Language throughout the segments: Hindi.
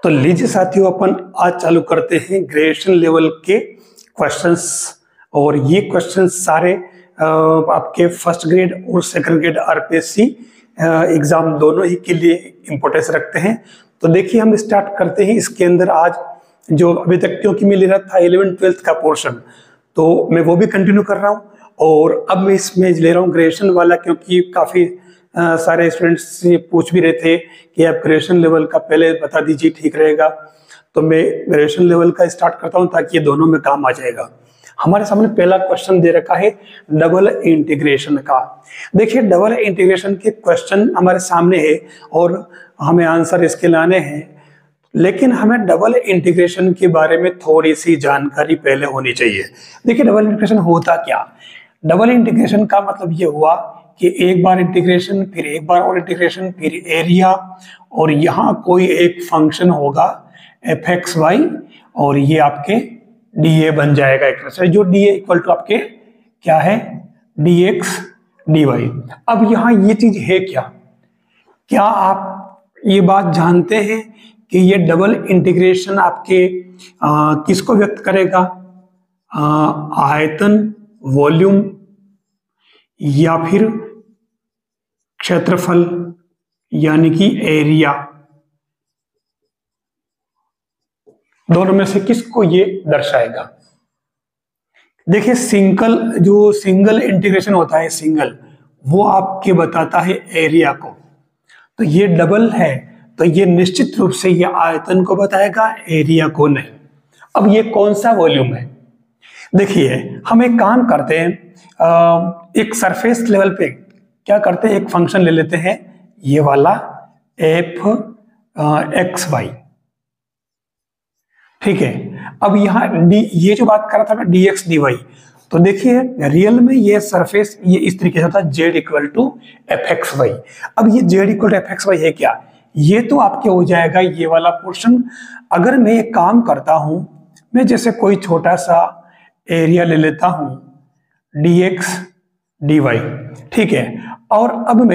तो लीजिए साथियों, अपन आज चालू करते हैं ग्रेजुएशन लेवल के क्वेश्चंस। और ये क्वेश्चंस सारे आपके फर्स्ट ग्रेड और सेकंड ग्रेड आरपीएससी एग्जाम दोनों ही के लिए इंपॉर्टेंस रखते हैं। तो देखिए, हम स्टार्ट करते हैं। इसके अंदर आज जो अभी तक क्योंकि मैं ले रहा था 11th-12th का पोर्शन, तो मैं वो भी कंटिन्यू कर रहा हूँ। और अब मैं इसमें ले रहा हूँ ग्रेजुएशन वाला, क्योंकि काफ़ी सारे स्टूडेंट्स से पूछ भी रहे थे कि आप ग्रेजुएशन लेवल का पहले बता दीजिए, ठीक रहेगा। तो मैं ग्रेजुएशन लेवल का स्टार्ट करता हूँ ताकि ये दोनों में काम आ जाएगा। हमारे सामने पहला क्वेश्चन दे रखा है डबल इंटीग्रेशन का। देखिए, डबल इंटीग्रेशन के क्वेश्चन हमारे सामने है और हमें आंसर इसके लाने हैं, लेकिन हमें डबल इंटीग्रेशन के बारे में थोड़ी सी जानकारी पहले होनी चाहिए। देखिए, डबल इंटीग्रेशन होता क्या? डबल इंटीग्रेशन का मतलब ये हुआ कि एक बार इंटीग्रेशन, फिर एक बार और इंटीग्रेशन, फिर एरिया, और यहाँ कोई एक फंक्शन होगा fxy और ये आपके dA बन जाएगा एक तरह से, जो dA इक्वल टू आपके क्या है, dx dy। अब यहाँ ये चीज है क्या? क्या आप ये बात जानते हैं कि ये डबल इंटीग्रेशन आपके किसको व्यक्त करेगा? आयतन, वॉल्यूम या फिर क्षेत्रफल यानी कि एरिया, दोनों में से किसको ये दर्शाएगा? देखिए, सिंगल इंटीग्रेशन होता है, सिंगल, वो आपके बताता है एरिया को। तो ये डबल है तो ये निश्चित रूप से ये आयतन को बताएगा, एरिया को नहीं। अब ये कौन सा वॉल्यूम है? देखिए, हम एक काम करते हैं, एक सरफेस लेवल पे क्या करते हैं, एक फंक्शन ले लेते हैं, ये वाला fxy, ठीक है। अब यहाँ ये जो बात कर रहा था मैं dx dy, तो देखिए रियल में ये सरफेस ये इस तरीके से था, z इक्वल टू fxy। अब ये z इक्वल टू fxy है क्या? ये तो आपके हो जाएगा ये वाला पोर्शन। अगर मैं एक काम करता हूं, मैं जैसे कोई छोटा सा एरिया ले लेता हूं dx dy, ठीक है। और अब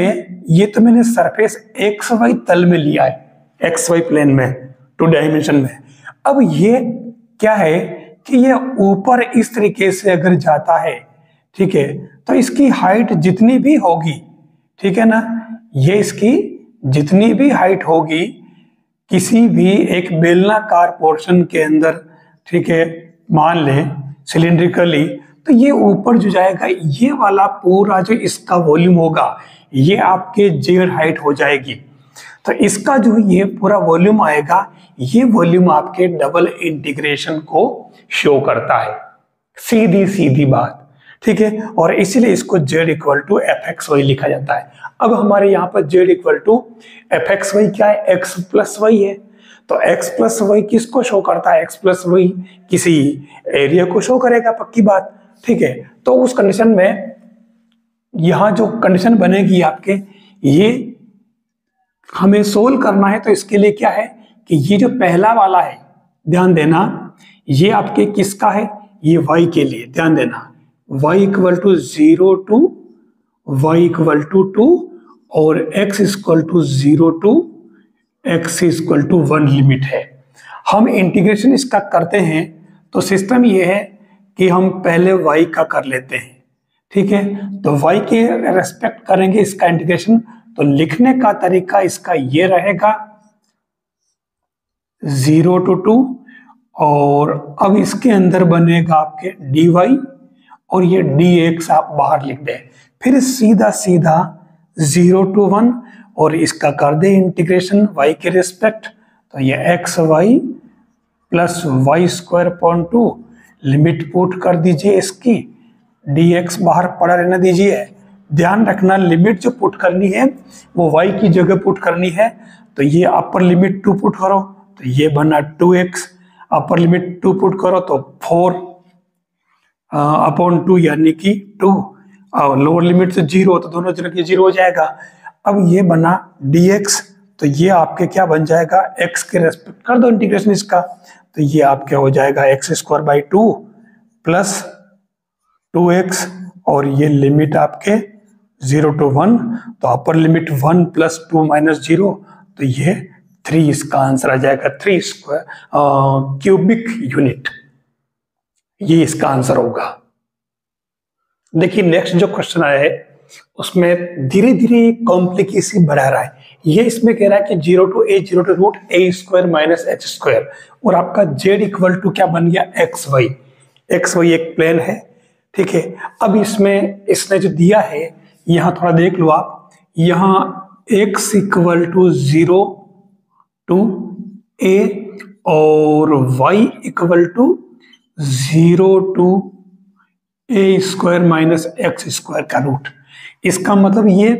ये तो मैंने सरफेस xy तल में लिया है, xy प्लेन में, 2 डायमेंशन में। अब ये क्या है कि ये ऊपर इस तरीके से अगर जाता है, ठीक है, तो इसकी हाइट जितनी भी होगी, ठीक है ना, ये इसकी जितनी भी हाइट होगी किसी भी एक बेलनाकार पोर्शन के अंदर, ठीक है, मान लें सिलिंड्रिकली, तो ये ऊपर जो जाएगा ये वाला पूरा जो इसका वॉल्यूम होगा ये आपके जेड हाइट हो जाएगी। तो इसका जो ये पूरा वॉल्यूम आएगा, ये वॉल्यूम आपके डबल इंटीग्रेशन को शो करता है। सीधी सीधी बात, ठीक है। और इसीलिए इसको z इक्वल टू fxy लिखा जाता है। अब हमारे यहाँ पर z इक्वल टू fxy क्या है? x प्लस वाई है। तो x प्लस वाई किसको शो करता है? x प्लस वाई किसी एरिया को शो करेगा, पक्की बात, ठीक है। तो उस कंडीशन में यहां जो कंडीशन बनेगी आपके, ये हमें सोल्व करना है। तो इसके लिए क्या है कि ये जो पहला वाला है, ध्यान देना, ये आपके किसका है? ये y के लिए, ध्यान देना, y equal to 0 to y equal to 2 और x equal to 0 to x equal to 1 limit है। हम इंटीग्रेशन इसका करते हैं तो सिस्टम ये है कि हम पहले y का कर लेते हैं, ठीक है। तो y के रेस्पेक्ट करेंगे इसका इंटीग्रेशन। तो लिखने का तरीका इसका ये रहेगा 0 टू 2, और अब इसके अंदर बनेगा आपके dy और ये dx आप बाहर लिख दें, फिर सीधा सीधा 0 टू 1 और इसका कर दे इंटीग्रेशन y के रिस्पेक्ट। तो ये xy plus y square upon 2, limit put कर दीजिए, इसकी dx बाहर पड़ा रहने दीजिए। ध्यान रखना, लिमिट जो पुट करनी है वो y की जगह पुट करनी है। तो ये अपर लिमिट 2 पुट करो तो ये बना 2x, अपर लिमिट 2 पुट करो तो 4 अपॉन 2 यानी कि 2, और लोअर लिमिट से 0, तो दोनों जगह 0 हो जाएगा। अब ये बना dx, तो ये आपके क्या बन जाएगा? x के रेस्पेक्ट कर दो इंटीग्रेशन इसका, तो ये आपके हो जाएगा x square by 2 plus 2x, और ये लिमिट आपके 0 टू 1, तो अपर लिमिट 1 प्लस 2 माइनस 0, तो ये 3 इसका आंसर आ जाएगा 3 स्क्वायर क्यूबिक यूनिट, ये इसका आंसर होगा। देखिए नेक्स्ट जो क्वेश्चन आया है उसमें धीरे धीरे कॉम्प्लिकेशन बढ़ा रहा है। ये इसमें कह रहा है कि 0 to a square minus H square, और आपका z इक्वल टू क्या बन गया एक्स वाई। एक्स वाई एक प्लेन है, ठीक है। अब इसमें इसने जो दिया है यहां थोड़ा देख लो आप, यहां x equal to 0 to a और y equal to 0 to a square minus x square का रूट। इसका मतलब ये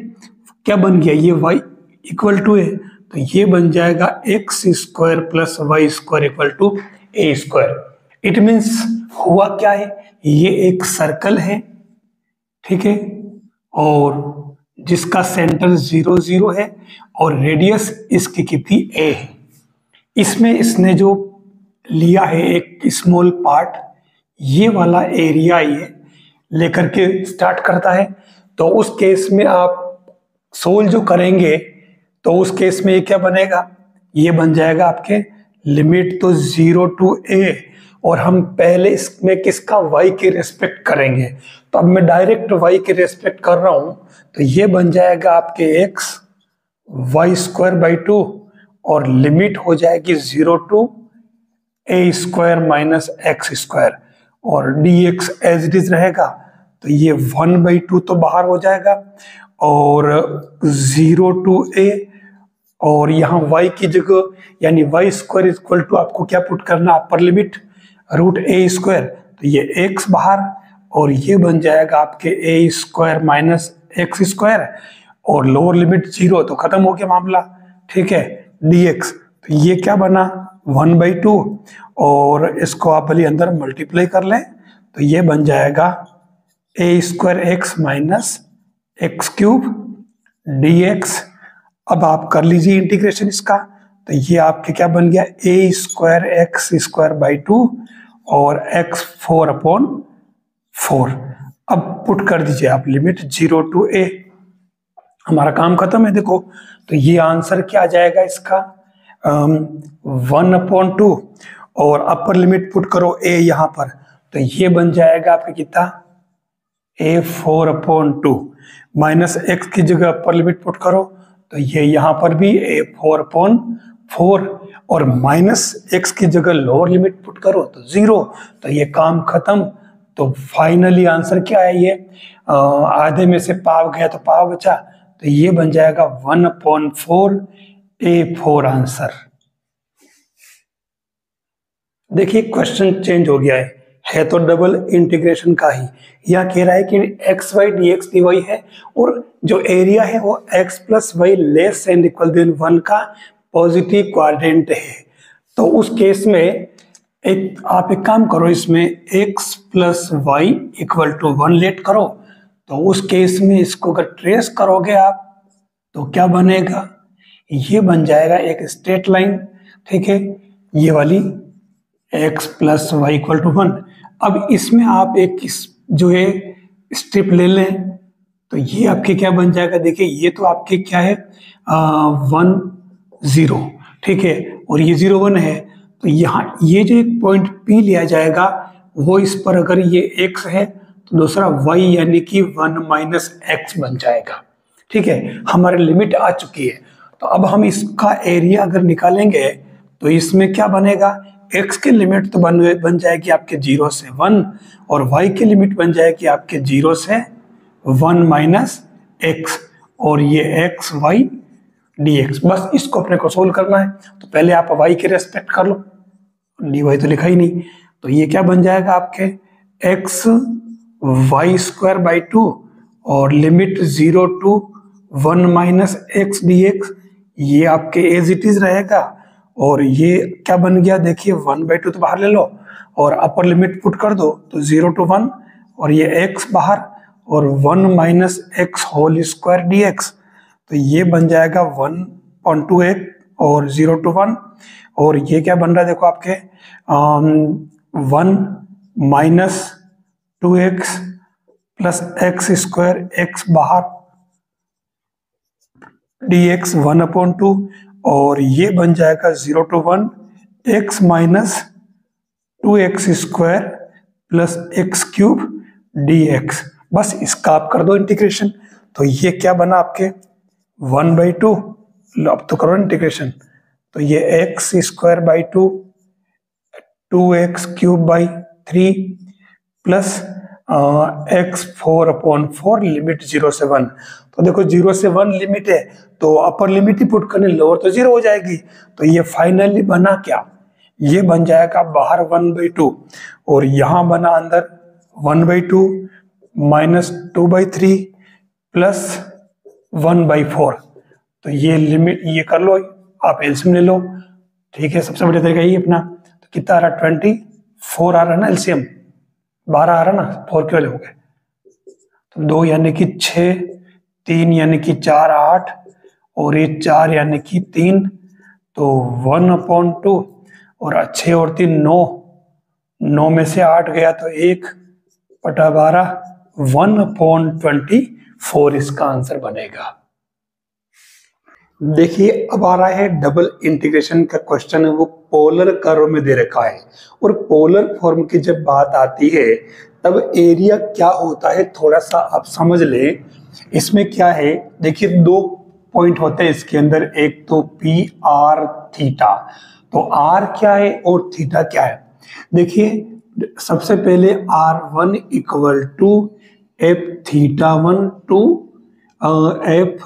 क्या बन गया, ये y इक्वल टू है तो ये बन जाएगा x square plus y square equal to A square. It means हुआ क्या है, ये एक सर्कल है, ठीक है, और जिसका सेंटर 0 0 है और रेडियस इसकी कितनी a है। इसमें इसने जो लिया है एक स्मॉल पार्ट, ये वाला एरिया ये लेकर के स्टार्ट करता है। तो उस केस में आप सोल्व जो करेंगे तो उस केस में ये क्या बनेगा, ये बन जाएगा आपके लिमिट तो 0 to a, और हम पहले इसमें किसका y के रेस्पेक्ट करेंगे। तो अब मैं डायरेक्ट y के रेस्पेक्ट कर रहा हूं तो ये बन जाएगा आपके x y स्क्वायर बाई 2 और लिमिट हो जाएगी 0 to a square minus x square, और dx एज इट इज रहेगा तो ये 1/2 तो बाहर हो जाएगा और 0 to a, और यहाँ y की जगह यानी y स्क्वायर इक्वल टू आपको क्या पुट करना, upper limit root a square, तो ये x बाहर और ये बन जाएगा आपके a square minus x square, और लोअर लिमिट 0 तो खत्म हो गया मामला, ठीक है। dx तो ये क्या बना 1/2, और इसको आप भले अंदर मल्टीप्लाई कर लें तो ये बन जाएगा a square x minus x cube dx। अब आप कर लीजिए इंटीग्रेशन इसका, तो ये आपके क्या बन गया a square x square by 2 और x 4/4। अब पुट कर दीजिए आप लिमिट 0 to a, हमारा काम खत्म है। देखो तो ये आंसर क्या आ जाएगा इसका 1/2, और अपर लिमिट पुट करो a यहाँ पर तो ये बन जाएगा आपका कितना a 4/2 माइनस एक्स की जगह अपर लिमिट पुट करो तो ये यहाँ पर भी a 4/4, और माइनस एक्स की जगह लोअर लिमिट पुट करो तो 0, तो ये काम खत्म। तो फाइनली आंसर क्या है, ये आधे में से पाव गया तो पाव बचा, तो ये बन जाएगा 1/4 a4 आंसर। देखिए क्वेश्चन चेंज हो गया है तो डबल इंटीग्रेशन का ही। यह कह रहा है कि x y D x D y है और जो एरिया है वो x plus y less and equal than 1 का पॉजिटिव क्वाड्रेंट है। तो उस केस में आप एक काम करो, इसमें x plus y equal to 1 let करो, तो उस केस में इसको अगर ट्रेस करोगे आप तो क्या बनेगा, ये बन जाएगा एक स्ट्रेट लाइन, ठीक है, ये वाली x plus y equal to 1। अब इसमें आप एक जो है स्ट्रिप ले लें तो ये आपके क्या बन जाएगा, देखिए ये तो आपके क्या है 1 0, ठीक है, और ये 0 1 है, तो यहाँ ये जो एक पॉइंट P लिया जाएगा वो इस पर अगर ये x है तो दूसरा y यानी कि 1 माइनस एक्स बन जाएगा, ठीक है। हमारी लिमिट आ चुकी है, तो अब हम इसका एरिया अगर निकालेंगे तो इसमें क्या बनेगा, x की लिमिट तो बन जाएगी आपके 0 से 1 और y की लिमिट बन जाएगी आपके 0 से 1 माइनस एक्स, और ये एक्स वाई dx। बस इसको अपने को सोल्व करना है, तो पहले आप y के रेस्पेक्ट कर लो, dy तो लिखा ही नहीं, तो ये क्या बन जाएगा आपके x वाई स्क्वायर बाई 2 और limit 0 to 1 minus x dx, ये आपके एज इट इज रहेगा, और ये क्या बन गया देखिए 1/2 तो बाहर ले लो और अपर लिमिट पुट कर दो तो 0 to 1 और ये x बाहर और 1 minus x whole square dx, तो ये बन जाएगा 1/2 और 0 to 1, और ये क्या बन रहा है देखो आपके 1 minus 2x plus x square x बाहर dx 1/2 और ये बन जाएगा 0 to 1 x minus 2x square plus x cube dx। बस इसका आप कर दो इंटीग्रेशन, तो ये क्या बना आपके 1/2। अब तो करो इंटीग्रेशन, तो ये x square by 2x cube by 3 plus x 4/4 limit 0 से 1। तो देखो 0 से 1 लिमिट है, तो अपर लिमिट ही पुट करने, लोअर तो 0 हो जाएगी। तो ये फाइनली बना क्या, ये बन जाएगा बाहर 1/2 और यहां बना अंदर 1/2 माइनस 2/3 प्लस 1/4। तो ये लिमिट ये कर लो, आप एलसीएम ले लो। ठीक है, सबसे बढ़िया तरीका ये अपना। तो कितना आ रहा 24 आ रहा है ना, एलसीएम 12 आ रहा ना, 4 क्यों लोगे। तो 2 यानी कि 6, 3 यानी कि 4 8 और ये 4 यानी कि 3, तो 1/2 और 6 और 3 9, 9 में से 8 गया तो 1/12 1/24 इसका आंसर बनेगा। देखिए अब आ रहा है डबल इंटीग्रेशन का क्वेश्चन है, वो पोलर कर्व में दे रखा है। और पोलर फॉर्म की जब बात आती है तब एरिया क्या होता है थोड़ा सा आप समझ ले। इसमें क्या है, देखिए 2 पॉइंट होते हैं इसके अंदर, एक तो पी आर थीटा। तो आर क्या है और थीटा क्या है। देखिए सबसे पहले R1 equal to F theta 1 to F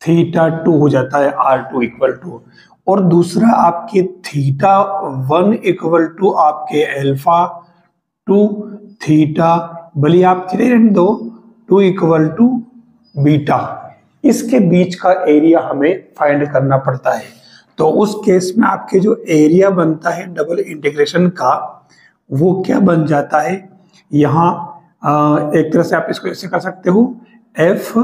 theta 2 हो जाता है R2 इक्वल टू, और दूसरा आपके थीटा 1 इक्वल टू आपके अल्फा 2 थीटा, भले आप कितने रहने दो 2 इक्वल टू बीटा। इसके बीच का एरिया हमें फाइंड करना पड़ता है। तो उस केस में आपके जो एरिया बनता है डबल इंटीग्रेशन का, वो क्या बन जाता है, यहाँ एक तरह से आप इसको ऐसे कर सकते हो, एफ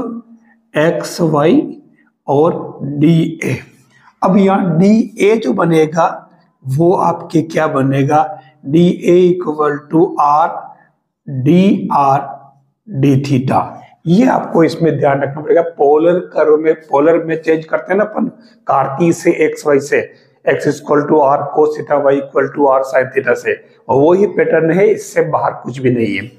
एक्स वाई और डी ए। अब यहाँ डी ए जो बनेगा वो आपके क्या बनेगा, D A equal to R D R D theta. ये आपको इसमें ध्यान रखना पड़ेगा। पोलर कर्व में, पोलर में चेंज करते हैं ना अपन, कार्तीय से एक्स वाई से, x equal to R cos theta, y equal to are sine theta से, और वो ही पैटर्न है, इससे बाहर कुछ भी नहीं है।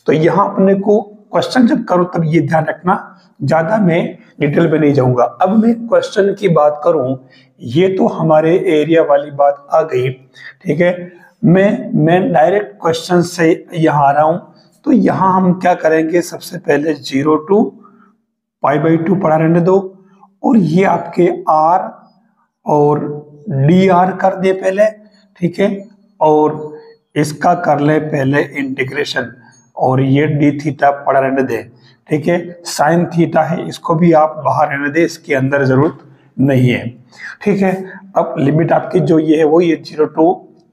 तो यहाँ अपने को क्वेश्चन जब करो तब ये ध्यान रखना, ज्यादा मैं डिटेल में नहीं जाऊंगा। अब मैं क्वेश्चन की बात करूं, ये तो हमारे एरिया वाली बात आ गई, ठीक है। मैं डायरेक्ट क्वेश्चन से यहाँ आ रहा हूं। तो यहाँ हम क्या करेंगे, सबसे पहले 0 to π/2 पढ़ा रहने दो, और ये आपके r और dr कर दे पहले, ठीक है, और इसका कर ले पहले इंटीग्रेशन, और ये डी थीटा पढ़ा रहने दे, ठीक है। साइन थीटा है, इसको भी आप बाहर रहने दे, इसके अंदर जरूरत नहीं है, ठीक है। अब लिमिट आपकी जो ये है वो ये 0 to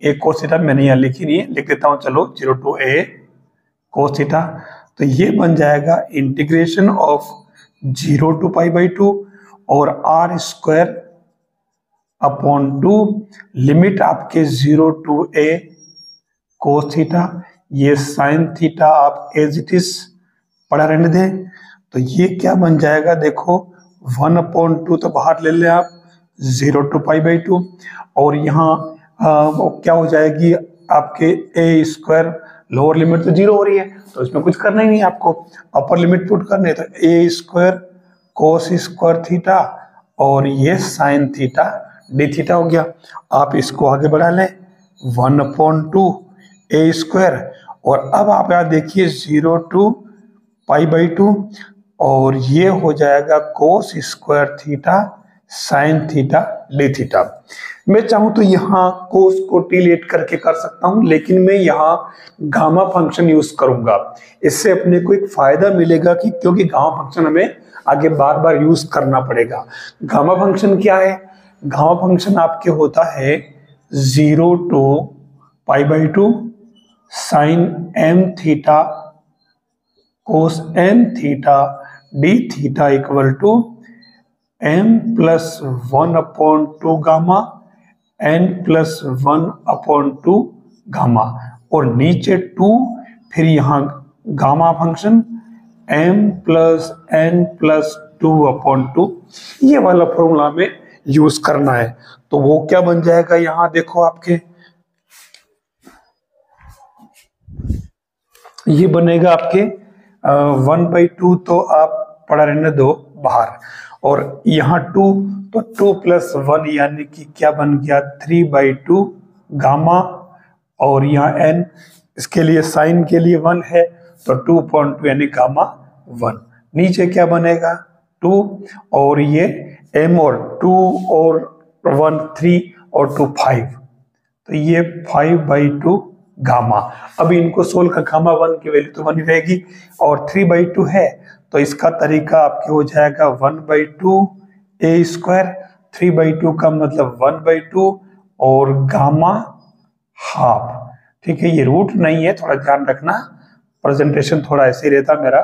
a cos थीटा, मैंने यहाँ लिखी नहीं है, लिख देता हूँ, चलो 0 to a cos थीटा। तो ये बन जाएगा इंटीग्रेशन ऑफ 0 to π/2 और r स्क्वायर अपॉन 2, लिमिट आपके 0 to a cos थीटा, ये साइन थीटा आप एज इट इज पढ़ा रहने दें। तो ये क्या बन जाएगा, देखो 1/2 तो बाहर ले लें आप, 0 to π/2, और यहाँ क्या हो जाएगी आपके a स्क्वायर, लोअर लिमिट तो 0 हो रही है तो इसमें कुछ करना ही नहीं है आपको, अपर लिमिट पुट करने, तो a square cos square theta और ये साइन थीटा डी थीटा हो गया। आप इसको आगे बढ़ा लें 1/2 a स्क्वायर, और अब आप यहाँ देखिए 0 to π/2, और ये हो जाएगा कोस square theta sine theta D theta. मैं चाहूं तो यहाँ कोस को टी लेट करके कर सकता हूं, लेकिन मैं यहाँ गामा फंक्शन यूज करूंगा। इससे अपने को एक फायदा मिलेगा कि क्योंकि गामा फंक्शन हमें आगे बार बार यूज करना पड़ेगा। गामा फंक्शन क्या है, गामा फंक्शन आपके होता है 0 to π/2 sine m theta cos n theta D theta equal to m plus 1/2 gamma n plus 1/2 gamma, और नीचे 2, फिर यहाँ gamma function m plus n plus 2/2। ये वाला फॉर्मूला में यूज करना है। तो वो क्या बन जाएगा, यहां देखो आपके ये बनेगा आपके 1/2, तो आप पढ़ा रहने दो बाहर, और यहाँ 2, तो 2+1 यानी कि क्या बन गया 3/2 गामा, और यहाँ n इसके लिए साइन के लिए 1 है, तो 2.2 यानी गामा 1। नीचे क्या बनेगा 2, और ये m और 2 और 1 3 और 2 5, तो ये 5/2 गामा। अब इनको सोल्व कर, गामा 1 की वैल्यू तो 1 ही रहेगी, और 3/2 है, तो इसका तरीका आपके हो जाएगा 1/2 a स्क्वायर, 3/2 का मतलब 1/2 और गामा हाफ। ठीक है, ये रूट नहीं है, थोड़ा ध्यान रखना, प्रेजेंटेशन थोड़ा ऐसे ही रहता मेरा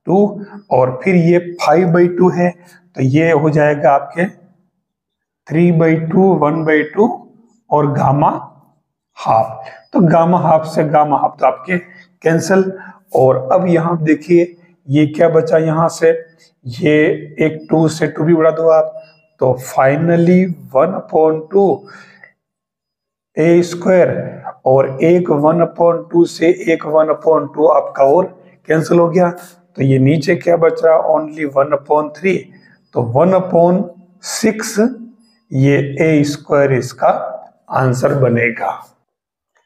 2, और फिर ये 5/2 है, तो ये हो जाएगा आपके 3/2 1/2 और गामा हाफ। तो गामा हाफ से गामा हाफ तो आपके कैंसिल। और अब यहां देखिए ये क्या बचा, यहां से ये एक 2 से 2 भी उड़ा दो आप, तो फाइनली 1/2 a स्क्वायर, और एक 1/2 से एक 1/2 आपका और कैंसिल हो गया, तो ये नीचे क्या बच रहा ओनली 1/3, तो 1/6 ये a स्क्वायर इसका आंसर बनेगा।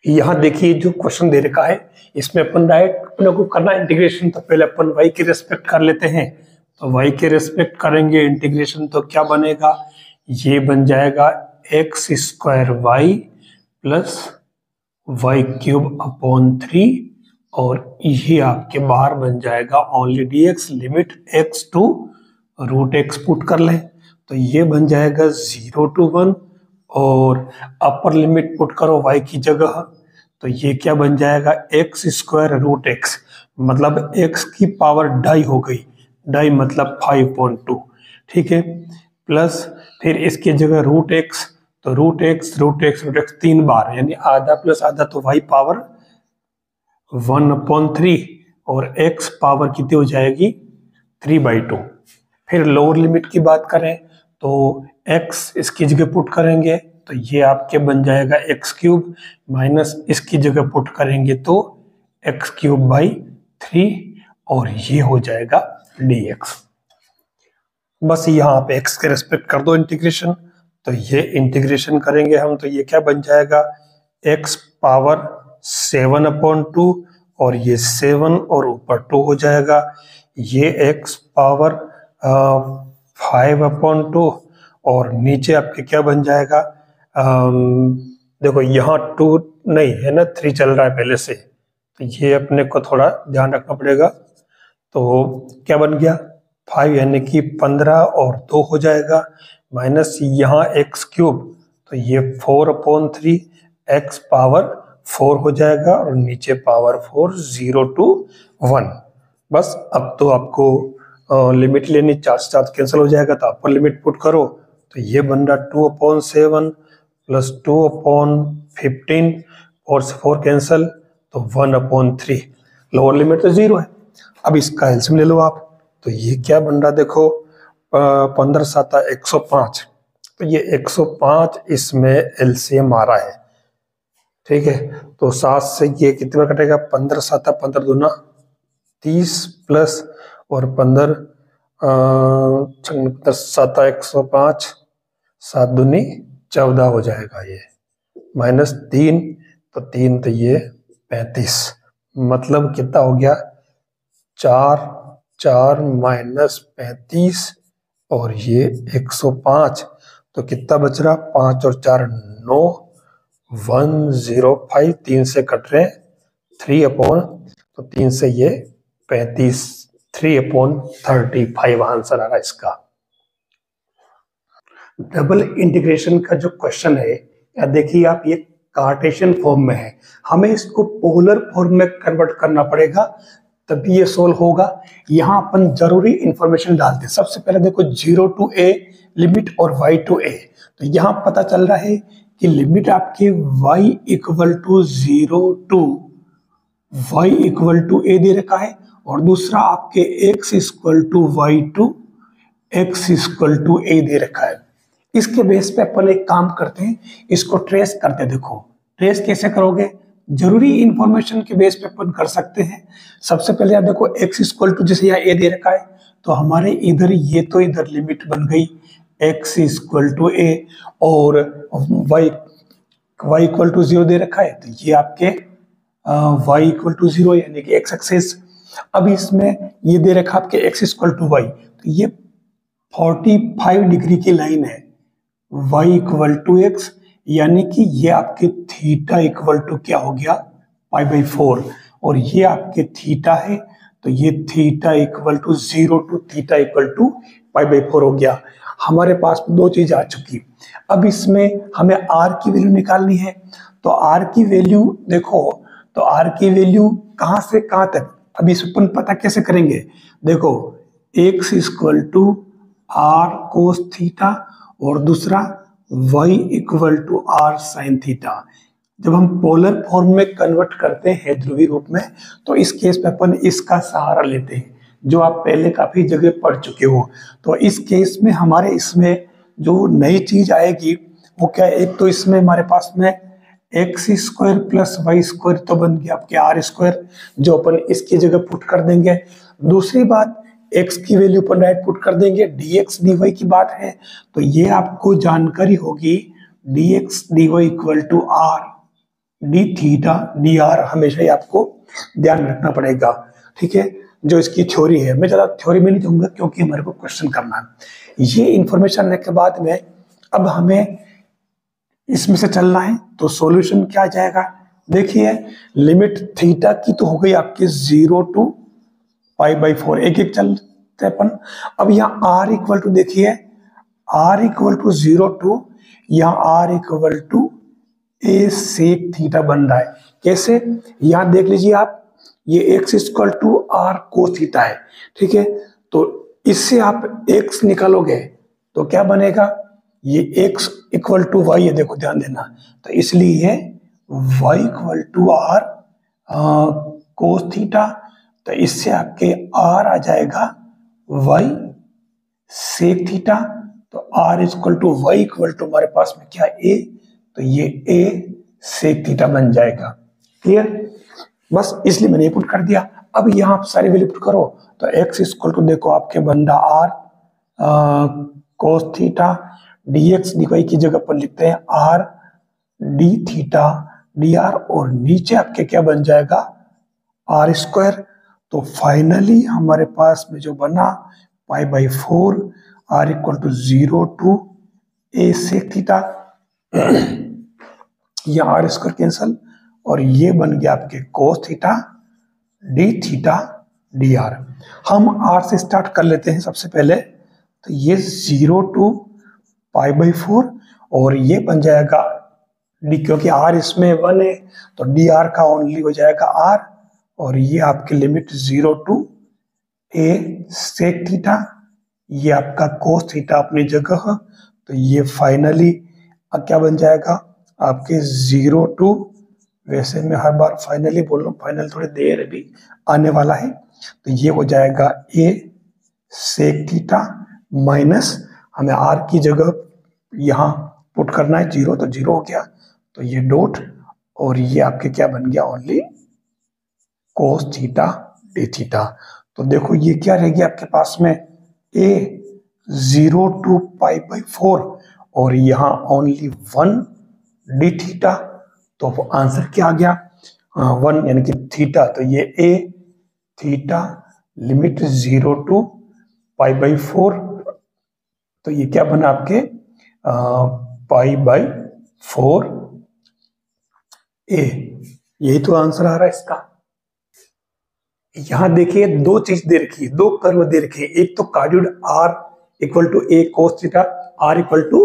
यहां देखिए जो क्वेश्चन दे रखा है इसमें अपन डायरेक्ट अपने को करना इंटीग्रेशन, तो पहले अपन y के रेस्पेक्ट कर लेते हैं, तो y के रेस्पेक्ट करेंगे इंटीग्रेशन, तो क्या बनेगा, ये बन जाएगा x² y प्लस y³ 3, और ये आपके बाहर बन जाएगा only dx, limit x to √x put कर लें, तो ये बन जाएगा 0 to 1, और अपर लिमिट पुट करो y की जगह, तो ये क्या बन जाएगा x² √x, मतलब x की पावर ढाई हो गई, ढाई मतलब 5.2, ठीक है, प्लस फिर इसकी जगह √x, तो √x 3 बार यानी आधा प्लस आधा, तो y पावर 1/3, और x पावर कितनी हो जाएगी 3/2। फिर लोअर लिमिट की बात करें तो x इसकी जगह पुट करेंगे, तो ये आपके बन जाएगा x³ माइनस इसकी जगह पुट करेंगे तो x³/3, और ये हो जाएगा dx। बस यहाँ पे x के रेस्पेक्ट कर दो इंटीग्रेशन, तो ये इंटीग्रेशन करेंगे हम, तो ये क्या बन जाएगा x पावर 7/2, और ये 7 और ऊपर 2 हो जाएगा, ये x पावर 5/2, और नीचे आपके क्या बन जाएगा, देखो यहाँ 2 नहीं है ना, 3 चल रहा है पहले से, तो ये अपने को थोड़ा ध्यान रखना पड़ेगा, तो क्या बन गया 5 यानी कि 15 और 2 हो जाएगा, माइनस यहाँ x³, तो ये 4/3 x पावर 4 हो जाएगा, और नीचे पावर 4 0 to 1। बस अब तो आपको लिमिट लेनी, 4 से 4 कैंसिल हो जाएगा, तो अपर लिमिट पुट करो, तो ये बन रहा 2/7 प्लस 2/15, और 4 कैंसिल, तो 1/3, लोअर लिमिट तो 0 है। अब इसका एलसीएम ले लो आप, तो ये क्या बन रहा देखो 15 7 105, तो ये 105 इसमें एलसीएम आ रहा है, ठीक है, तो 7 से ये कितने में कटेगा 15 7 15 दूना 30 प्लस और 15 7 105, 7 दूनी 14 हो जाएगा, ये माइनस 3, तो 3 तो ये 35, मतलब कितना हो गया 4 माइनस 35, और ये 105, तो कितना बच रहा 5 और 4 9, 105, 3 से कट रहे 3/, तो 3 से ये 35, 3/35 आंसर आ रहा है इसका। डबल इंटीग्रेशन का जो क्वेश्चन है, या देखिए आप ये कार्टेशियन फॉर्म में है, हमें इसको पोलर फॉर्म में कन्वर्ट करना पड़ेगा तभी ये सोल्व होगा। यहाँ अपन जरूरी इंफॉर्मेशन डालते हैं। सबसे पहले देखो 0 to a लिमिट और y to a, तो यहाँ पता चल रहा है कि लिमिट आपके y equal to 0 to y equal to a दे रखा है, और दूसरा आपके x equal to y to x equal to a दे रखा है। इसके बेस पे अपन एक काम करते हैं, इसको ट्रेस करते हैं। देखो ट्रेस कैसे करोगे, जरूरी इंफॉर्मेशन के बेस पे अपन कर सकते हैं। सबसे पहले यार देखो x इक्वल टू, जैसे यहाँ a दे रखा है तो हमारे इधर ये तो इधर लिमिट बन गई x इक्वल टू a, और y इक्वल टू 0 दे रखा है तो ये आपके y इक्वल टू 0 यानी कि x एक्सिस। अब इसमें ये दे रखा आपके x इक्वल टू y, तो ये 45 डिग्री की लाइन है y इक्वल टू x, यानी कि ये आपके थीटा इक्वल टू क्या हो गया π/4, और ये आपके थीटा है तो ये theta equal to 0 to theta equal to π/4 हो गया। हमारे पास दो चीज आ चुकी। अब इसमें हमें r की वैल्यू निकालनी है, तो r की वैल्यू देखो, तो r की वैल्यू कहां से कहां तक, अब इस अपन पता कैसे करेंगे। देखो x equal to r cos theta और दूसरा y equal to r sine theta. जब हम पोलर फॉर्म में कन्वर्ट करते हैं ध्रुवीय रूप में, तो इस केस में अपन इसका सहारा लेते हैं, जो आप पहले काफी जगह पढ़ चुके हो। तो इस केस में हमारे इसमें जो नई चीज आएगी वो क्या है, एक तो इसमें हमारे पास में x square plus y square तो बन गया आपके आर स्क्वायर, जो अपन इसकी जगह पुट कर देंगे। दूसरी बात, x की वैल्यू पर राइट पुट कर देंगे, dx dy की बात है तो ये आपको जानकारी होगी dx dy equal to r d theta dr, हमेशा ही आपको ध्यान रखना पड़ेगा। ठीक है, जो इसकी थ्योरी है, मैं ज्यादा थ्योरी में नहीं जाऊंगा क्योंकि हमारे को क्वेश्चन करना है। ये इंफॉर्मेशन लेने के बाद में अब हमें इसमें से चलना है, तो सॉल्यूशन क्या आ जाएगा। देखिए लिमिट थीटा की तो हो गई आपकी 0 टू π/4, एक एक चलते अपन। अब यहाँ r इक्वल टू देखिए, r इक्वल टू 0 टू, यहाँ r equal to a sec theta बन रहा है। कैसे, यहाँ देख लीजिए आप, ये x equal to r cos theta है। ठीक है, तो इससे आप x निकालोगे तो क्या बनेगा, ये x इक्वल टू y है, देखो ध्यान देना, तो इसलिए y equal to r cos theta, तो इससे आपके r आ जाएगा y सेक थीटा, तो r equal to y equal to हमारे पास में क्या a, तो ये a सेक थीटा बन जाएगा। क्लियर, बस इसलिए मैंने पुट कर दिया। अब यहाँ आप सारी वैल्यू पुट करो, तो x इक्वल टू देखो आपके बन रहा r cos theta, dx dy की जगह पर लिखते हैं r d थीटा dr, और नीचे आपके क्या बन जाएगा r स्क्वायर। तो फाइनली हमारे पास में जो बना π/4 r equal to 0 to a sec theta, ये r स्क्वायर कैंसल, और ये बन गया आपके cos theta d theta dr। हम r से स्टार्ट कर लेते हैं सबसे पहले, तो ये 0 टू π/4, और ये बन जाएगा d, क्योंकि r इसमें 1 है तो dr का ओनली हो जाएगा r, और ये आपकी limit 0 to a sec theta, ये आपका कोस थीटा अपनी जगह, तो ये फाइनली क्या बन जाएगा आपके 0 टू, वैसे मैं हर बार फाइनली बोल रहा हूँ, फाइनल थोड़ी देर अभी आने वाला है, तो ये हो जाएगा a सेक थीटा माइनस, हमें r की जगह यहाँ पुट करना है 0, तो 0 हो गया, तो ये डॉट, और ये आपके क्या बन गया ओनली कोस थीटा d थीटा। तो देखो ये क्या रहेगी आपके पास में a 0 टू π/4, और यहाँ ओनली 1 d थीटा, तो आंसर क्या आ गया 1 यानी कि थीटा, तो ये a थीटा लिमिट 0 टू π/4, तो ये क्या बना आपके π/4 a, यही तो आंसर आ रहा है इसका। यहां देखिए दो चीज दे रखी है, दो कर्व दे रखे हैं, एक तो cardioid r equal to a cos theta, r equal to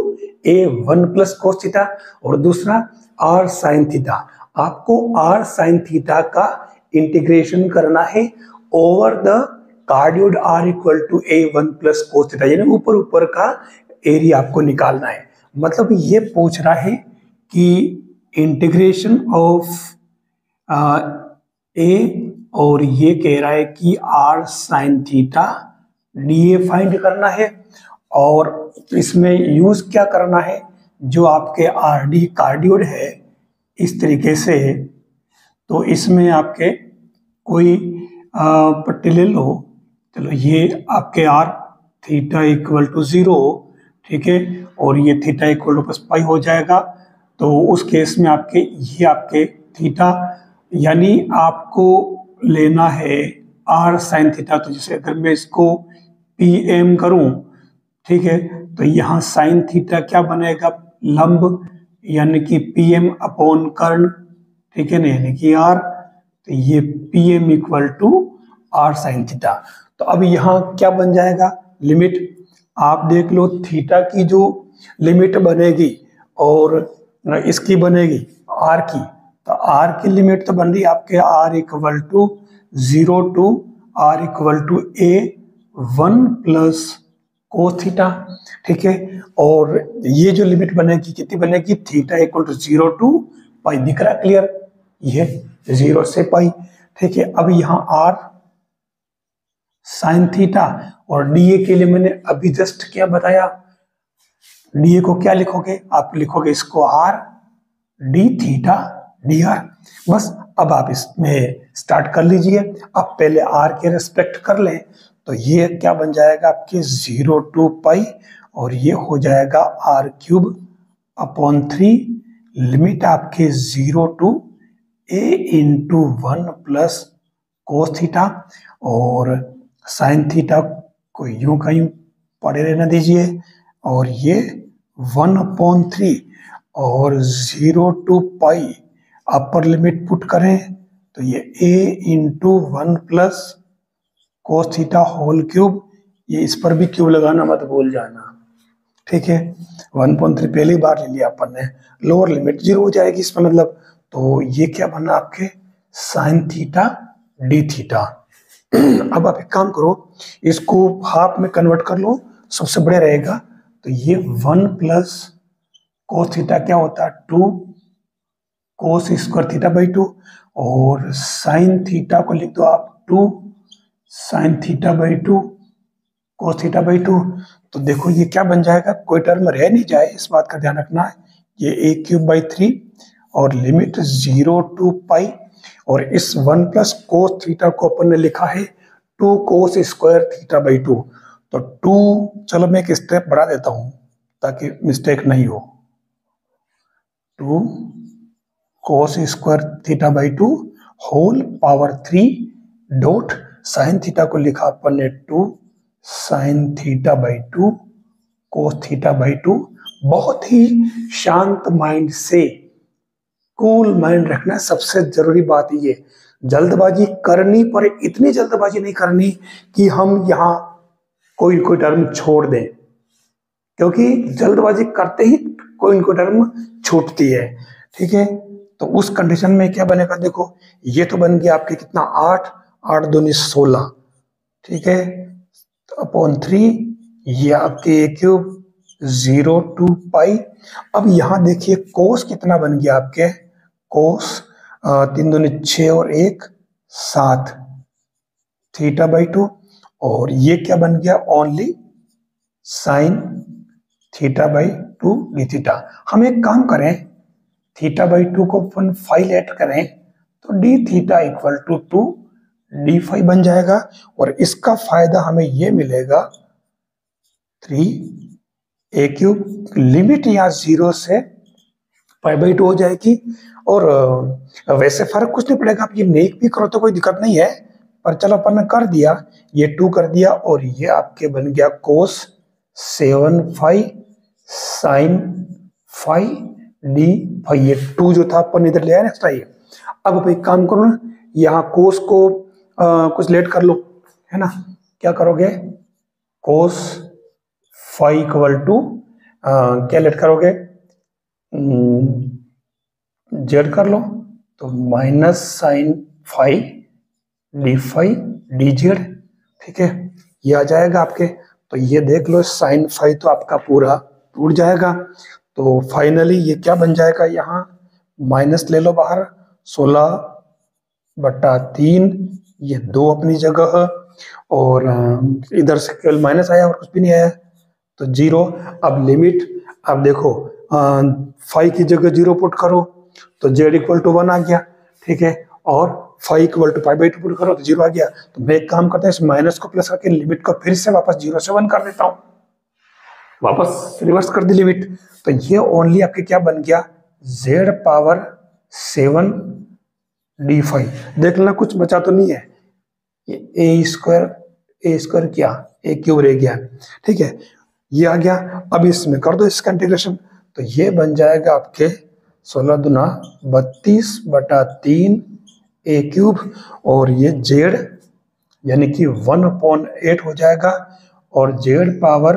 a 1 plus cos theta, और दूसरा r साइन थीटा। आपको r साइन थीटा का इंटीग्रेशन करना है over the cardioid r equal to a 1 plus cos theta, यानी ऊपर ऊपर का एरिया आपको निकालना है। मतलब ये पूछ रहा है कि इंटीग्रेशन ऑफ a, और ये कह रहा है कि r sine theta dA find करना है, और इसमें यूज क्या करना है, जो आपके आरडी कार्डियोड है इस तरीके से, तो इसमें आपके कोई पट्टी ले लो। चलो ये आपके आर थीटा इक्वल टू 0, ठीक है, और ये theta equal two plus pi हो जाएगा। तो उस केस में आपके ये आपके थीटा, यानी आपको लेना है आर साइन थीटा। तो जैसे अगर मैं इसको पी एम करूं, ठीक है, तो यहाँ साइन थीटा क्या बनेगा, लंब, यानी कि पी एम अपॉन कर्ण, ठीक है ना, यानी कि आर। तो ये P M equal to are sine theta. तो अब यहाँ क्या बन जाएगा, लिमिट आप देख लो, थीटा की जो लिमिट बनेगी और इसकी बनेगी आर की। तो आर की लिमिट तो बन रही आपके r equal to 0 to r equal to a 1 plus cos theta, ठीक है। और ये जो लिमिट बनेगी कितनी बनेगी, theta equal to 0 to pi, दिख रहा है क्लियर, ये 0 से पाई, ठीक है। अब यहाँ आर साइन थीटा और डीए के लिए मैंने अभी जस्ट क्या बताया, डीए को क्या लिखोगे, आप लिखोगे इसको are D theta D R, बस। अब आप इसमें स्टार्ट कर लीजिए। अब पहले आर के रेस्पेक्ट कर लें, तो ये क्या बन जाएगा आपके 0 टू पाई, और ये हो जाएगा आर क्यूब अपॉन 3, लिमिट आपके 0 to a into 1 plus cos theta, और साइन थीटा को यूं का यूं पड़े रहने दीजिए, और ये 1/3 और 0 to pi upper limit put करें, तो ये a into 1 plus cos theta whole cube, ये इस पर भी क्यूब लगाना मत भूल जाना, ठीक है। 1/3 पहली बार ले लिया अपन ने, लोअर लिमिट 0 हो जाएगी इसमें, मतलब। तो ये क्या बना आपके साइन थीटा डी थीटा। अब आप एक काम करो, इसको हाफ में कन्वर्ट कर लो, सबसे बढ़िया रहेगा। तो ये 1 प्लस कोस थीटा क्या होता है, 2 कोस स्क्वायर थीटा बाई 2, और साइन थीटा को लिख दो आप 2 sine theta by 2 cos theta by 2। तो देखो ये क्या बन जाएगा, कोई टर्म रह नहीं जाए, इस बात का ध्यान रखना है। ये ए क्यूब बाई 3 और लिमिट 0 टू पाई, और इस 1 प्लस कोस थीटा को अपन ने लिखा है 2 कोस स्क्वायर थीटा बाई 2। तो 2, चलो मैं एक स्टेप बढ़ा देता हूं ताकि मिस्टेक नहीं हो, 2 cos square theta by 2 whole power 3 dot sine theta को लिखा अपन ने 2 sine theta by 2 cos theta by 2। बहुत ही शांत माइंड से, कूल माइंड रखना, सबसे जरूरी बात ये। जल्दबाजी करनी पर इतनी जल्दबाजी नहीं करनी कि हम यहाँ कोई कोई टर्म छोड़ दें, क्योंकि जल्दबाजी करते ही कोई कोई टर्म छूटती है, ठीक है। तो उस कंडीशन में क्या बनेगा, देखो ये तो बन गया आपके कितना 8, 8 दूनी 16, ठीक है, तो अपॉन 3, ये आपके ए क्यूब 0 टू पाई। अब यहां देखिए कोस कितना बन गया आपके, कोस 3 दूनी 6 और 1 7 थीटा बाई 2, और ये क्या बन गया, only sign theta by 2 D theta. हम एक काम करें, थीटा बाई 2 को अपन फाइव ऐड करें, तो d theta equal to 2 d five बन जाएगा, और इसका फायदा हमें ये मिलेगा 3 ए क्यूब, लिमिट यहाँ 0 से पाई बाई 2 हो जाएगी। और वैसे फर्क कुछ नहीं पड़ेगा, आप ये नेक भी करो तो कोई दिक्कत नहीं है, पर चलो अपन ने कर दिया, ये 2 कर दिया, और ये आपके बन गया कोस 7 फाइव साइन 5 डी फाइव। ये 2 जो था अपन इधर ले आया एक्स्ट्रा ये। अब आप एक काम करो ना, यहाँ कोस को कुछ लेट कर लो, है ना, क्या करोगे, कोस 5 इक्वल टू क्या लेट करोगे, जेड कर लो, तो minus sine 5 d five d z, ठीक है, ये आ जाएगा आपके। तो ये देख लो साइन 5 तो आपका पूरा टूट जाएगा। तो फाइनली ये क्या बन जाएगा, यहाँ माइनस ले लो बाहर, 16/3, ये 2 अपनी जगह, और इधर से केवल माइनस आया और कुछ भी नहीं आया, तो 0। अब लिमिट, अब देखो 5 की जगह 0 पुट करो तो z इक्वल टू 1 आ गया, ठीक है। और 5 इक्वल टू 5/2 पुट करो तो 0 आ गया। तो मैं एक काम करता हूँ, इस माइनस को प्लस करके लिमिट को फिर से वापस 0 से 1 कर देता हूँ, वापस रिवर्स कर दी लिमिट। तो ये ओनली आपके क्या बन गया, z पावर 7 d5। देख लेना कुछ बचा तो नहीं है, ये a स्क्वायर क्या a क्यूब रह गया, ठीक है। ये आ गया। अब इसमें कर दो इसका इंटीग्रेशन, तो ये बन जाएगा आपके 16 दूना 32/3 a क्यूब, और ये z यानी कि 1/8 हो जाएगा, और z पावर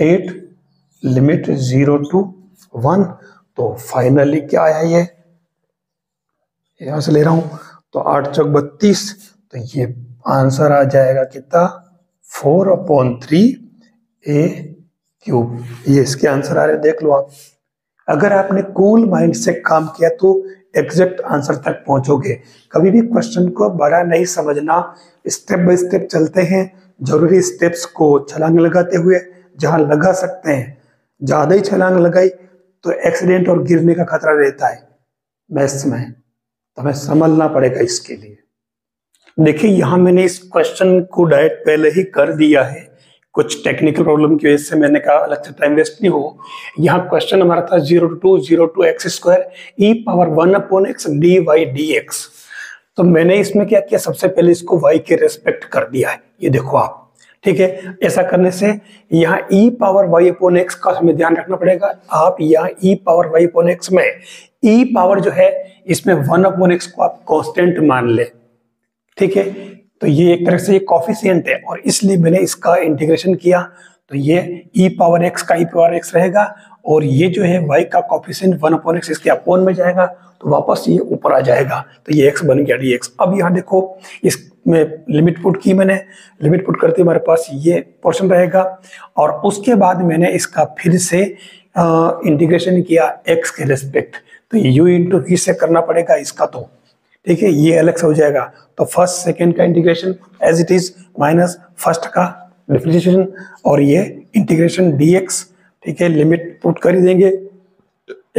8 लिमिट 0 to 1। तो फाइनली क्या आया, ये यहां से ले रहा हूं, तो 8 चौक 32, तो ये आंसर आ जाएगा कितना, 4/3 a क्यूब। ये इसके आंसर आ रहे, देख लो आप। अगर आपने कूल माइंड से काम किया तो एग्जैक्ट आंसर तक पहुंचोगे। कभी भी क्वेश्चन को बड़ा नहीं समझना, स्टेप बाय स्टेप चलते हैं, जरूरी स्टेप्स को छलांग लगाते हुए जहां लगा सकते हैं। ज्यादा ही छलांग लगाई तो एक्सीडेंट और गिरने का खतरा रहता है मैथ्स में, तो हमें समझना पड़ेगा इसके लिए। देखिए यहाँ मैंने इस क्वेश्चन को डायरेक्ट पहले ही कर दिया है, कुछ टेक्निकल प्रॉब्लम की वजह से मैंने कहा अलग से टाइम वेस्ट नहीं हो। यहाँ क्वेश्चन हमारा था 0 to x² e power 1/x dy/dx। तो मैंने इसमें क्या किया, सबसे पहले इसको y के रेस्पेक्ट कर दिया है, ये देखो आप, ठीक है। ऐसा करने से यहाँ e पावर y/x का हमें ध्यान रखना पड़ेगा। आप यहाँ e पावर y/x में e पावर जो है इसमें 1/x को आप कांस्टेंट मान ले, ठीक है। तो ये एक तरह से ये कोफिशिएंट है, और इसलिए मैंने इसका इंटीग्रेशन किया, तो ये e पावर x का e पावर x रहेगा, और ये जो है y का कोफिशिएंट 1/x इसके अपोन में जाएगा, तो वापस ये ऊपर आ जाएगा, तो ये x बन गया dx। अब यहाँ देखो इसमें लिमिट पुट की मैंने, लिमिट पुट करते हमारे पास ये पोर्शन रहेगा, और उसके बाद मैंने इसका फिर से इंटीग्रेशन किया x के रेस्पेक्ट, तो u इंटू v से करना पड़ेगा इसका, तो ठीक है, ये अलग से हो जाएगा। तो फर्स्ट सेकंड का integration as it is minus first का डिफरेंशिएशन, और ये इंटीग्रेशन dx, ठीक है। लिमिट पुट कर ही देंगे,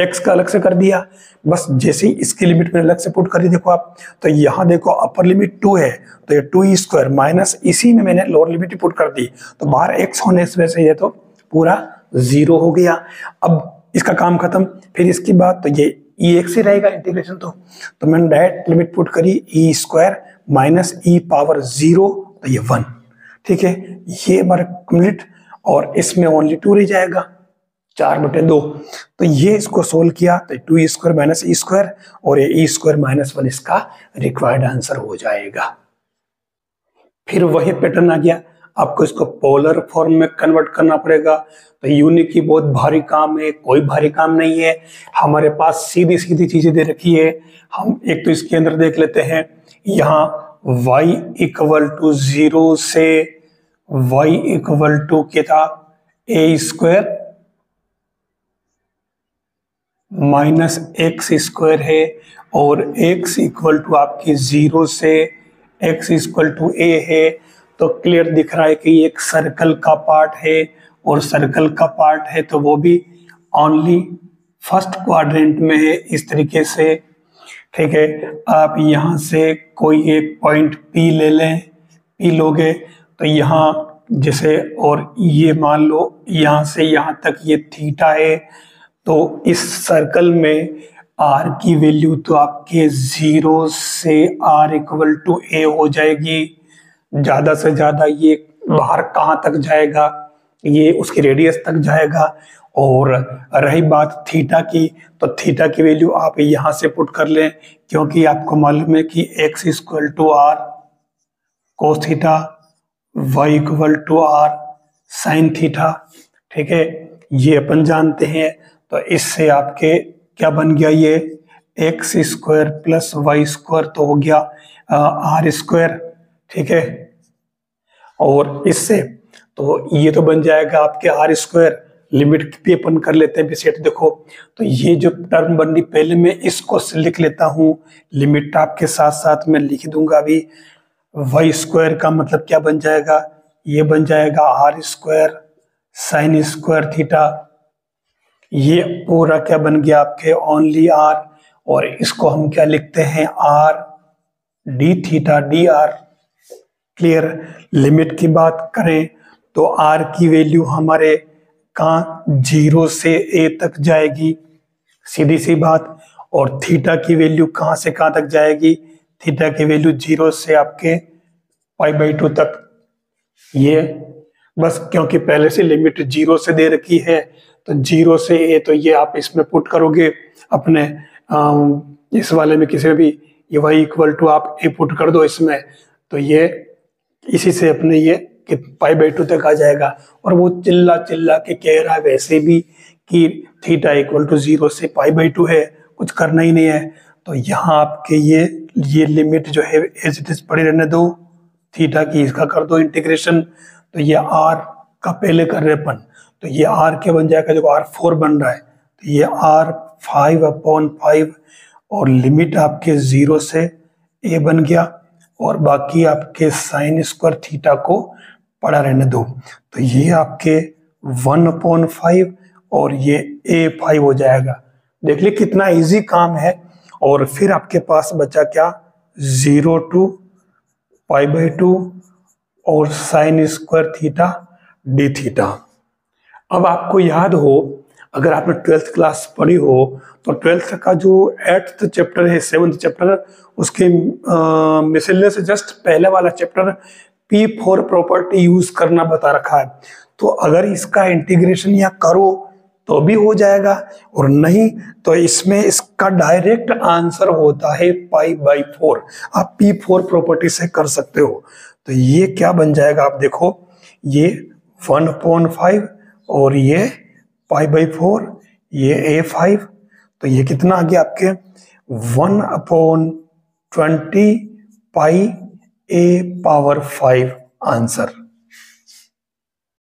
x का अलग से कर दिया, बस जैसे ही इसकी लिमिट में अलग से पुट कर दी, देखो आप, तो यहाँ देखो अपर लिमिट 2 है, तो ये 2e² माइनस इसी में मैंने लोअर लिमिट पुट कर दी, तो बाहर x होने से वैसे ये तो पूरा 0 हो गया। अब इसका काम खत्म। फिर इसकी बात, तो ये ex ही रहेगा इंटीग्रेशन, तो मैंने डायरेक्ट लिमिट पुट करी e² माइनस e पावर 0, तो ये 1, ठीक है। ये हमारा कंप्लीट, और इसमें ओनली 2 रह जाएगा, 4/2। तो ये इसको सोल्व किया तो 2e² माइनस e², और ये e² माइनस 1 इसका रिक्वायर्ड आंसर हो जाएगा। फिर वही पैटर्न आ गया, आपको इसको पोलर फॉर्म में कन्वर्ट करना पड़ेगा। तो यूनिक की बहुत भारी काम है, कोई भारी काम नहीं है, हमारे पास सीधी सीधी चीजें दे रखी है। हम एक तो इसके अंदर देख लेते हैं, यहाँ y इक्वल टू 0 से y इक्वल टू क्या था, a² माइनस x² है, और x इक्वल टू आपकी 0 से x इक्वल टू a है। तो क्लियर दिख रहा है कि एक सर्कल का पार्ट है, और सर्कल का पार्ट है तो वो भी ओनली फर्स्ट क्वाड्रेंट में है, इस तरीके से, ठीक है। आप यहाँ से कोई एक पॉइंट P ले लें, P लोगे तो यहाँ जैसे, और ये मान लो यहाँ से यहाँ तक ये थीटा है, तो इस सर्कल में r की वैल्यू तो आपके 0 से r इक्वल टू a हो जाएगी। ज्यादा से ज्यादा ये बाहर कहाँ तक जाएगा, ये उसकी रेडियस तक जाएगा। और रही बात थीटा की, तो थीटा की वैल्यू आप यहाँ से पुट कर लें, क्योंकि आपको मालूम है कि x equal to r cos theta, y equal to r sine theta, ठीक है, ये अपन जानते हैं। तो इससे आपके क्या बन गया, ये x² प्लस y² तो हो गया r², ठीक है। और इससे तो ये तो बन जाएगा आपके r², लिमिट भी अपन कर लेते हैं विशेष। देखो तो ये जो टर्म बन रही, पहले मैं इसको लिख लेता हूँ, लिमिट आपके साथ साथ मैं लिख दूंगा अभी। y² का मतलब क्या बन जाएगा, ये बन जाएगा r square sine square theta. ये पूरा क्या बन गया आपके ओनली आर, और इसको हम क्या लिखते हैं are D theta D R. Clear. Limit की बात करें तो आर की वैल्यू हमारे कहाँ 0 से a तक जाएगी, सीधी सी बात। और थीटा की वैल्यू कहाँ से कहाँ तक जाएगी, थीटा की वैल्यू 0 से आपके π/2 तक। ये बस क्योंकि पहले से लिमिट 0 से दे रखी है तो 0 से a, तो ये आप इसमें पुट करोगे अपने इस वाले में किसी में भी, ये y इक्वल टू आप a पुट कर दो इसमें, तो ये इसी से अपने ये कि π/2 तक आ जाएगा। और वो चिल्ला चिल्ला के कह रहा है वैसे भी कि थीटा इक्वल टू 0 से π/2 है, कुछ करना ही नहीं है। तो यहाँ आपके ये लिमिट जो है एज इट इज पड़ी रहने दो, थीटा की इसका कर दो इंटीग्रेशन। तो ये r का पहले कर रहे अपन, तो ये r क्या बन जाएगा, जो r4 बन रहा है, तो ये r5/5 और लिमिट आपके 0 से a बन गया, और बाकी आपके साइन स्क्वायर थीटा को पड़ा रहने दो। तो ये आपके 1/5 और ये a5 हो जाएगा। देख ली कितना इजी काम है। और फिर आपके पास बचा क्या, 0 to π/2 और sign square theta D theta. अब आपको याद हो, अगर आपने 12th क्लास पढ़ी हो तो 12th का जो 8th चैप्टर है, 7th चैप्टर, उसके मिसले से जस्ट पहले वाला चैप्टर P4 प्रॉपर्टी यूज करना बता रखा है। तो अगर इसका इंटीग्रेशन यहाँ करो तो भी हो जाएगा, और नहीं तो इसमें इसका डायरेक्ट आंसर होता है π/4। आप P4 प्रॉपर्टी से कर सकते हो। तो ये क्या बन जाएगा, आप देखो, ये 1/5 और ये π/4, ये a5, तो ये कितना आ गया आपके 1/20 π a⁻5 आंसर।